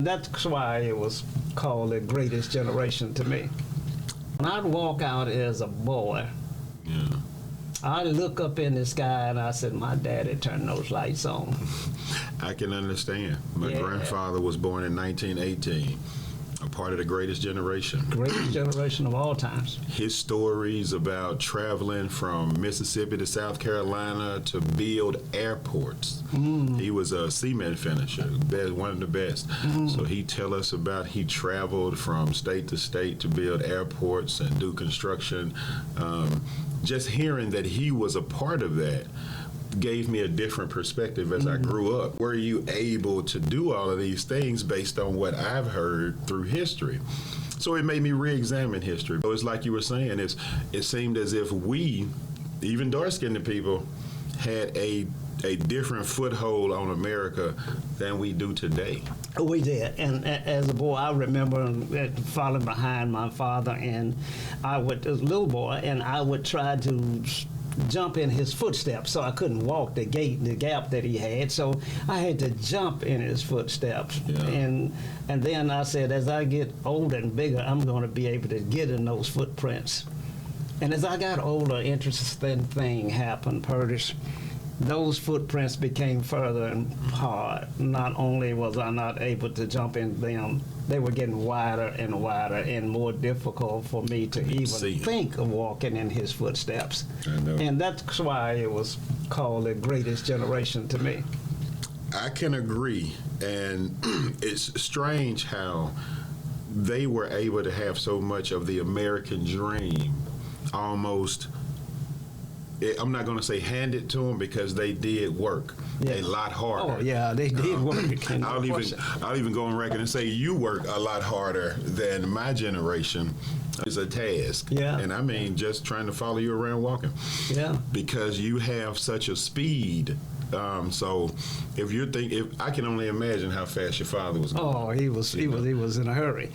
That's why it was called the greatest generation to me. When I'd walk out as a boy, Yeah. I'd look up in the sky and I said, my daddy turned those lights on. I can understand. My Yeah. grandfather was born in 1918, a part of the greatest generation. Greatest generation of all times. His stories about traveling from Mississippi to South Carolina to build airports. He was a cement finisher, one of the best. So he tell us about he traveled from state to state to build airports and do construction. Just hearing that he was a part of that gave me a different perspective as I grew up. Were you able to do all of these things based on what I've heard through history? So it made me re-examine history. So it's like you were saying, it seemed as if we, even dark-skinned people, had a different foothold on America than we do today. We did, and as a boy, I remember following behind my father, and I would, as a little boy, and I would try to jump in his footsteps, so I couldn't walk the gap that he had, so I had to jump in his footsteps. Yeah. And then I said, as I get older and bigger, I'm going to be able to get in those footprints. And as I got older, interesting thing happened, Purtis. Those footprints became further and hard. Not only was I not able to jump in them, they were getting wider and wider and more difficult for me to even think of walking in his footsteps. I know. And that's why it was called the greatest generation to me. I can agree, and it's strange how they were able to have so much of the American dream almost, I'm not going to say hand it to them, because they did work a lot harder. Oh yeah, they did work. I'll even go on record and say you work a lot harder than my generation. It's a task. Yeah. And I mean, just trying to follow you around walking. Yeah. Because you have such a speed. So if I can only imagine how fast your father was going. Oh, he was in a hurry.